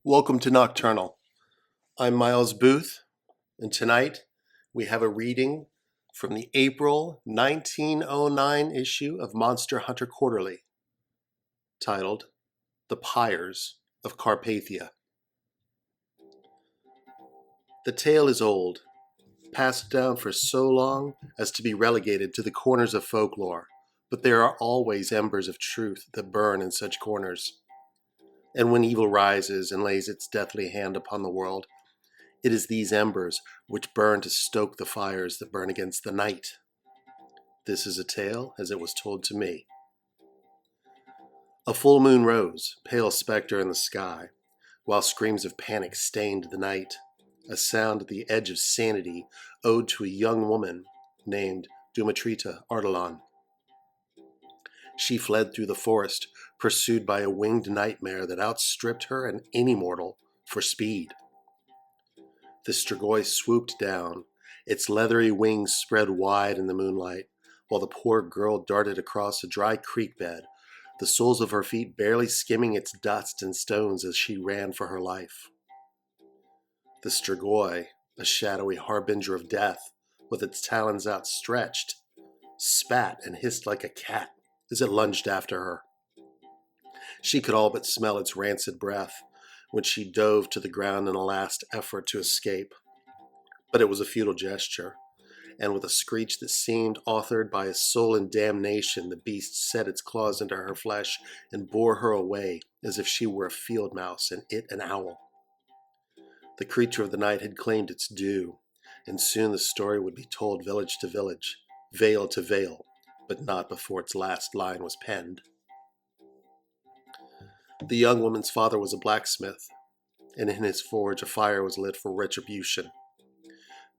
Welcome to Nocturnal. I'm Miles Booth, and tonight we have a reading from the April 1909 issue of Monster Hunter Quarterly, titled The Pyres of Carpathia. The tale is old, passed down for so long as to be relegated to the corners of folklore, but there are always embers of truth that burn in such corners. And when evil rises and lays its deathly hand upon the world, it is these embers which burn to stoke the fires that burn against the night. This is a tale as it was told to me. A full moon rose, pale spectre in the sky, while screams of panic stained the night, a sound at the edge of sanity owed to a young woman named Dumatrita Ardalan. She fled through the forest, pursued by a winged nightmare that outstripped her and any mortal for speed. The Strigoi swooped down, its leathery wings spread wide in the moonlight, while the poor girl darted across a dry creek bed, the soles of her feet barely skimming its dust and stones as she ran for her life. The Strigoi, a shadowy harbinger of death, with its talons outstretched, spat and hissed like a cat as it lunged after her. She could all but smell its rancid breath when she dove to the ground in a last effort to escape. But it was a futile gesture, and with a screech that seemed authored by a soul in damnation, the beast set its claws into her flesh and bore her away as if she were a field mouse and it an owl. The creature of the night had claimed its due, and soon the story would be told village to village, vale to vale, but not before its last line was penned. The young woman's father was a blacksmith, and in his forge a fire was lit for retribution.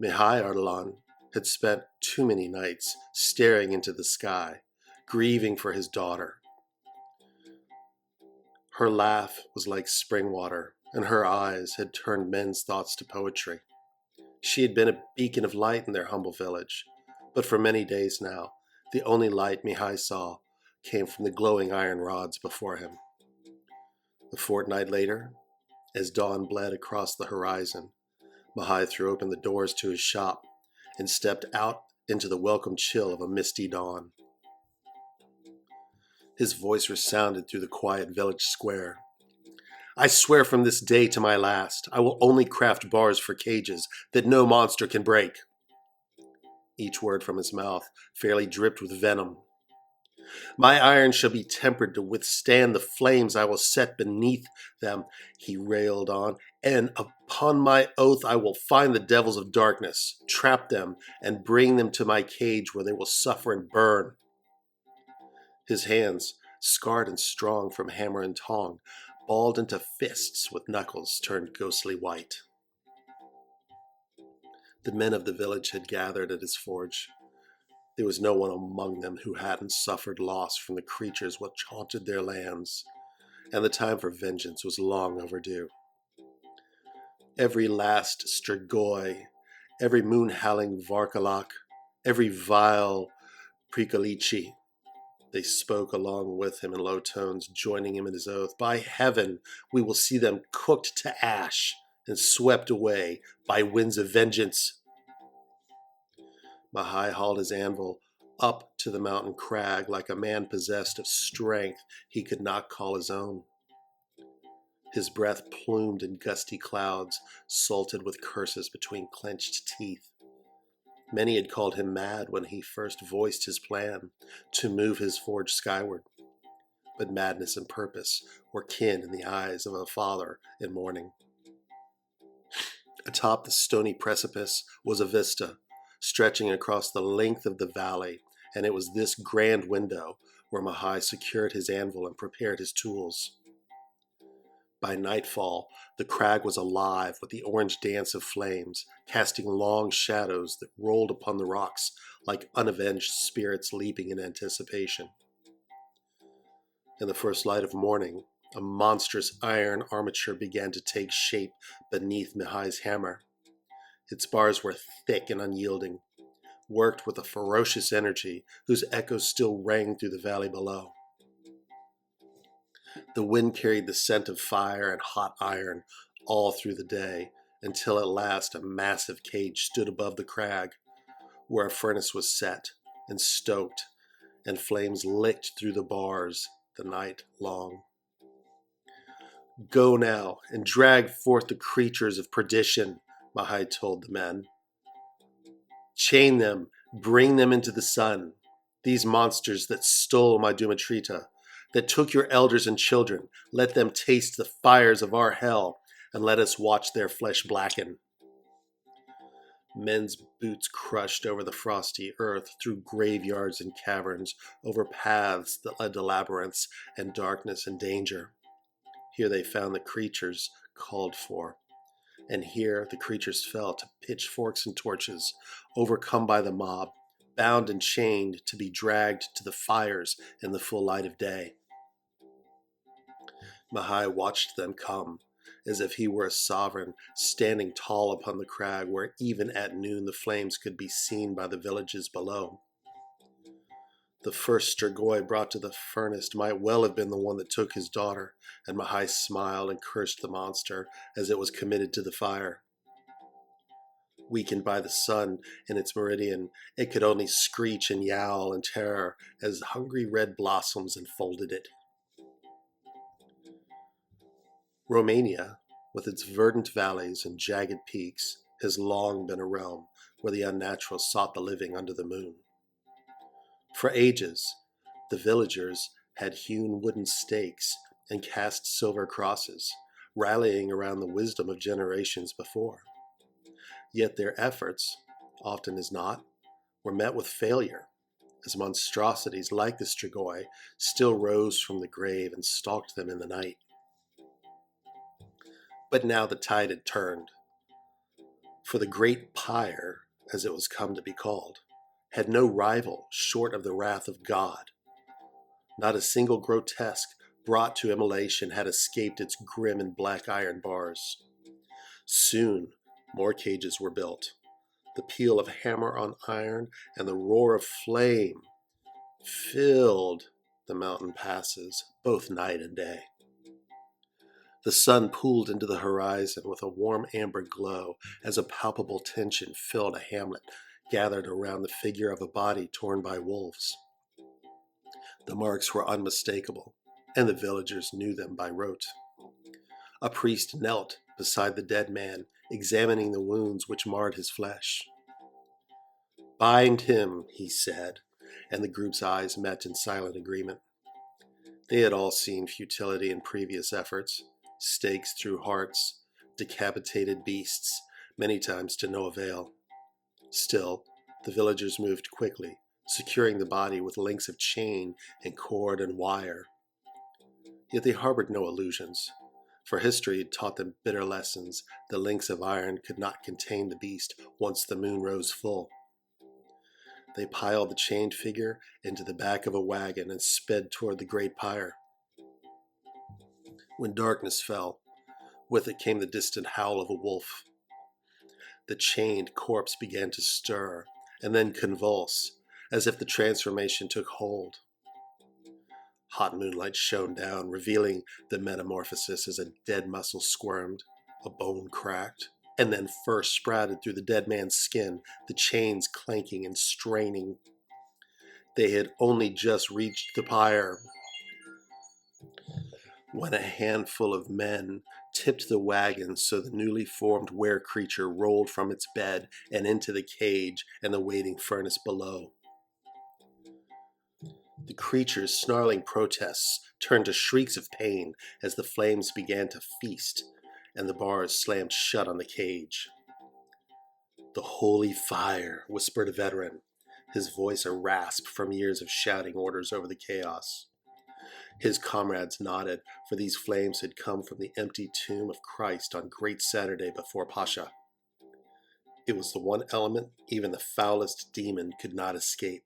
Mihai Ardalan had spent too many nights staring into the sky, grieving for his daughter. Her laugh was like spring water, and her eyes had turned men's thoughts to poetry. She had been a beacon of light in their humble village, but for many days now, the only light Mihai saw came from the glowing iron rods before him. A fortnight later, as dawn bled across the horizon, Mihai threw open the doors to his shop and stepped out into the welcome chill of a misty dawn. His voice resounded through the quiet village square. I swear from this day to my last, I will only craft bars for cages that no monster can break. Each word from his mouth fairly dripped with venom. My iron shall be tempered to withstand the flames I will set beneath them, he railed on, and upon my oath I will find the devils of darkness, trap them, and bring them to my cage where they will suffer and burn. His hands, scarred and strong from hammer and tong, balled into fists with knuckles turned ghostly white. The men of the village had gathered at his forge. There was no one among them who hadn't suffered loss from the creatures which haunted their lands, and the time for vengeance was long overdue. Every last Strigoi, every moon-howling Varkalak, every vile Prikalichi, they spoke along with him in low tones, joining him in his oath. By heaven, we will see them cooked to ash and swept away by winds of vengeance. Mihai hauled his anvil up to the mountain crag like a man possessed of strength he could not call his own. His breath plumed in gusty clouds, salted with curses between clenched teeth. Many had called him mad when he first voiced his plan to move his forge skyward, but madness and purpose were kin in the eyes of a father in mourning. Atop the stony precipice was a vista, stretching across the length of the valley, and it was this grand window where Mihai secured his anvil and prepared his tools. By nightfall, the crag was alive with the orange dance of flames, casting long shadows that rolled upon the rocks like unavenged spirits leaping in anticipation. In the first light of morning, a monstrous iron armature began to take shape beneath Mihai's hammer. Its bars were thick and unyielding, worked with a ferocious energy whose echoes still rang through the valley below. The wind carried the scent of fire and hot iron all through the day, until at last a massive cage stood above the crag, where a furnace was set and stoked, and flames licked through the bars the night long. "Go now, and drag forth the creatures of perdition," Mahai told the men. "Chain them, bring them into the sun, these monsters that stole my Dumatrita, that took your elders and children. Let them taste the fires of our hell, and let us watch their flesh blacken." Men's boots crushed over the frosty earth, through graveyards and caverns, over paths that led to labyrinths and darkness and danger. Here they found the creatures called for, and here the creatures fell to pitchforks and torches, overcome by the mob, bound and chained to be dragged to the fires in the full light of day. Mahai watched them come, as if he were a sovereign, standing tall upon the crag, where even at noon the flames could be seen by the villages below. The first Strigoi brought to the furnace might well have been the one that took his daughter, and Mahai smiled and cursed the monster as it was committed to the fire. Weakened by the sun in its meridian, it could only screech and yowl in terror as hungry red blossoms enfolded it. Romania, with its verdant valleys and jagged peaks, has long been a realm where the unnatural sought the living under the moon. For ages, the villagers had hewn wooden stakes and cast silver crosses, rallying around the wisdom of generations before. Yet their efforts, often as not, were met with failure, as monstrosities like the Strigoi still rose from the grave and stalked them in the night. But now the tide had turned, for the great Pyre, as it was come to be called, had no rival short of the wrath of God. Not a single grotesque brought to immolation had escaped its grim and black iron bars. Soon more cages were built. The peal of hammer on iron and the roar of flame filled the mountain passes, both night and day. The sun pooled into the horizon with a warm amber glow as a palpable tension filled a hamlet gathered around the figure of a body torn by wolves. The marks were unmistakable, and the villagers knew them by rote. A priest knelt beside the dead man, examining the wounds which marred his flesh. "Bind him," he said, and the group's eyes met in silent agreement. They had all seen futility in previous efforts, stakes through hearts, decapitated beasts, many times to no avail. Still, the villagers moved quickly, securing the body with links of chain and cord and wire. Yet they harbored no illusions, for history had taught them bitter lessons. The links of iron could not contain the beast once the moon rose full. They piled the chained figure into the back of a wagon and sped toward the great pyre. When darkness fell, with it came the distant howl of a wolf. The chained corpse began to stir and then convulse, as if the transformation took hold. Hot moonlight shone down, revealing the metamorphosis as a dead muscle squirmed, a bone cracked, and then fur sprouted through the dead man's skin, the chains clanking and straining. They had only just reached the pyre when a handful of men tipped the wagon so the newly formed were-creature rolled from its bed and into the cage and the waiting furnace below. The creature's snarling protests turned to shrieks of pain as the flames began to feast and the bars slammed shut on the cage. "The holy fire," whispered a veteran, his voice a rasp from years of shouting orders over the chaos. His comrades nodded, for these flames had come from the empty tomb of Christ on Great Saturday before Pascha. It was the one element even the foulest demon could not escape,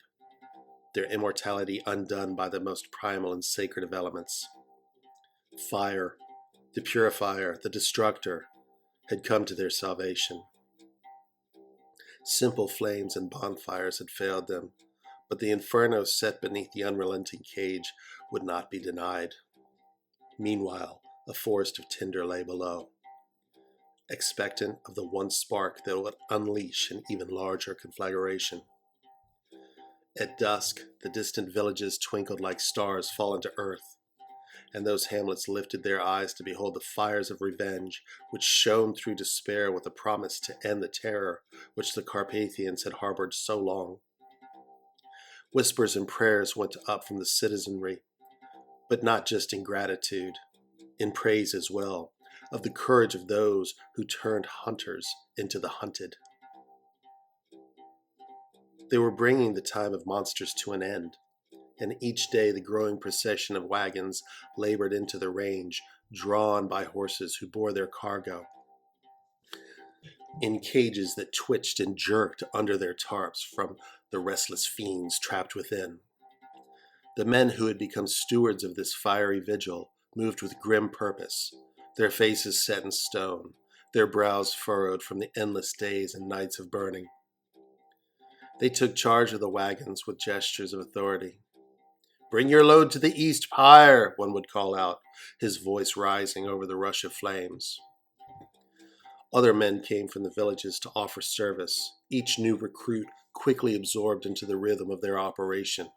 their immortality undone by the most primal and sacred of elements. Fire, the purifier, the destructor, had come to their salvation. Simple flames and bonfires had failed them, but the inferno set beneath the unrelenting cage would not be denied. Meanwhile, a forest of tinder lay below, expectant of the one spark that would unleash an even larger conflagration. At dusk, the distant villages twinkled like stars fallen to earth, and those hamlets lifted their eyes to behold the fires of revenge which shone through despair with a promise to end the terror which the Carpathians had harbored so long. Whispers and prayers went up from the citizenry, but not just in gratitude, in praise as well, of the courage of those who turned hunters into the hunted. They were bringing the time of monsters to an end, and each day the growing procession of wagons labored into the range, drawn by horses who bore their cargo, in cages that twitched and jerked under their tarps from the restless fiends trapped within. The men who had become stewards of this fiery vigil moved with grim purpose, their faces set in stone, their brows furrowed from the endless days and nights of burning. They took charge of the wagons with gestures of authority. "Bring your load to the east, Pyre," one would call out, his voice rising over the rush of flames. Other men came from the villages to offer service, each new recruit quickly absorbed into the rhythm of their operation,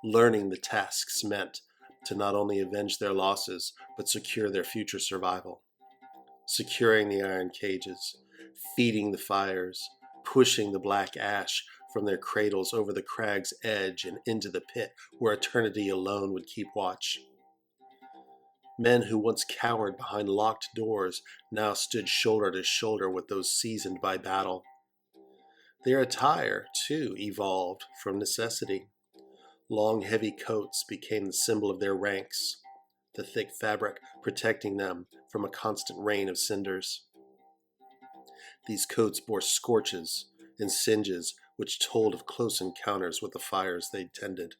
learning the tasks meant to not only avenge their losses, but secure their future survival. Securing the iron cages, feeding the fires, pushing the black ash from their cradles over the crag's edge and into the pit where eternity alone would keep watch. Men who once cowered behind locked doors now stood shoulder to shoulder with those seasoned by battle. Their attire, too, evolved from necessity. Long, heavy coats became the symbol of their ranks, the thick fabric protecting them from a constant rain of cinders. These coats bore scorches and singes which told of close encounters with the fires they tended.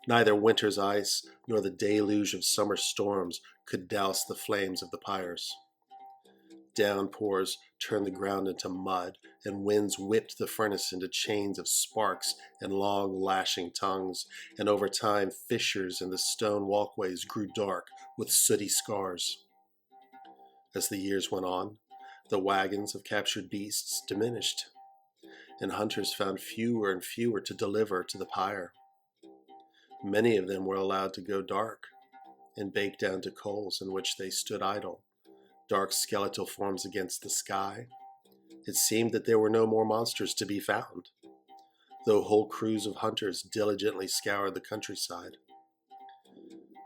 Neither winter's ice nor the deluge of summer storms could douse the flames of the pyres. Downpours turned the ground into mud, and winds whipped the furnace into chains of sparks and long lashing tongues, and over time fissures in the stone walkways grew dark with sooty scars. As the years went on, the wagons of captured beasts diminished, and hunters found fewer and fewer to deliver to the pyre. Many of them were allowed to go dark and bake down to coals in which they stood idle, dark skeletal forms against the sky. It seemed that there were no more monsters to be found, though whole crews of hunters diligently scoured the countryside.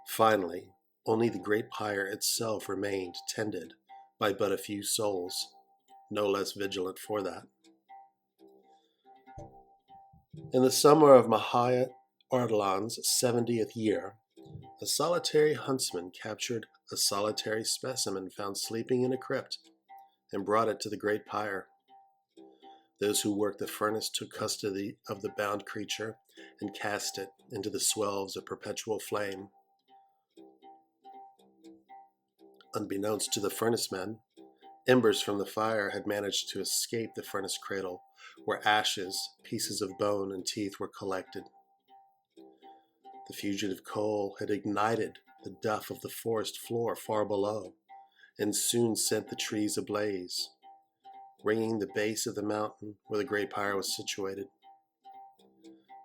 Finally, only the great pyre itself remained tended by but a few souls, no less vigilant for that. In the summer of Mahaya Ardalan's 70th year, a solitary huntsman captured a solitary specimen found sleeping in a crypt and brought it to the great pyre. Those who worked the furnace took custody of the bound creature and cast it into the swells of perpetual flame. Unbeknownst to the furnace men, embers from the fire had managed to escape the furnace cradle, where ashes, pieces of bone, and teeth were collected. The fugitive coal had ignited the duff of the forest floor far below, and soon set the trees ablaze, ringing the base of the mountain where the great pyre was situated.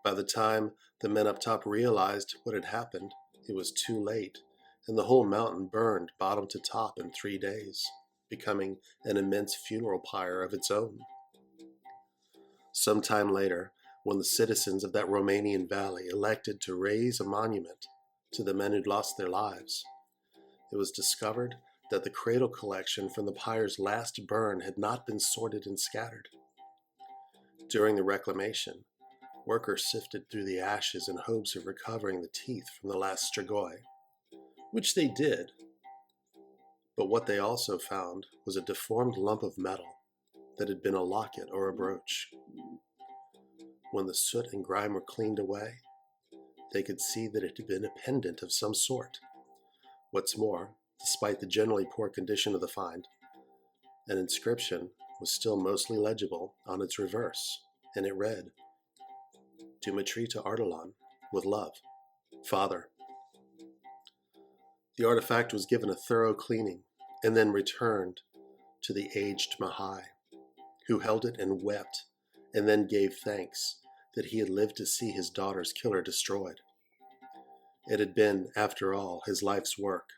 By the time the men up top realized what had happened, it was too late, and the whole mountain burned bottom to top in 3 days, becoming an immense funeral pyre of its own. Some time later, when the citizens of that Romanian valley elected to raise a monument to the men who'd lost their lives, it was discovered that the cradle collection from the pyre's last burn had not been sorted and scattered. During the reclamation, workers sifted through the ashes in hopes of recovering the teeth from the last strigoi, which they did, but what they also found was a deformed lump of metal that had been a locket or a brooch. When the soot and grime were cleaned away, they could see that it had been a pendant of some sort. What's more, despite the generally poor condition of the find, an inscription was still mostly legible on its reverse, and it read, "Dumitri to Ardalan, with love, Father." The artifact was given a thorough cleaning and then returned to the aged Mahai, who held it and wept, and then gave thanks that he had lived to see his daughter's killer destroyed. It had been, after all, his life's work.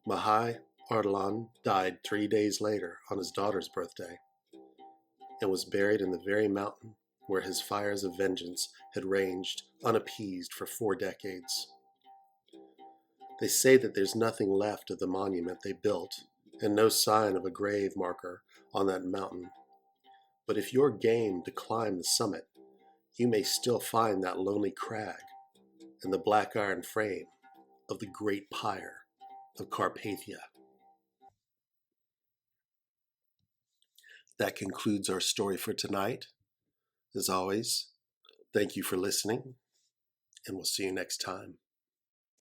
Mahai Ardalan died 3 days later on his daughter's birthday, and was buried in the very mountain where his fires of vengeance had raged unappeased for 4 decades. They say that there's nothing left of the monument they built, and no sign of a grave marker on that mountain. But if you're game to climb the summit, you may still find that lonely crag and the black iron frame of the great Pyre of Carpathia. That concludes our story for tonight. As always, thank you for listening, and we'll see you next time.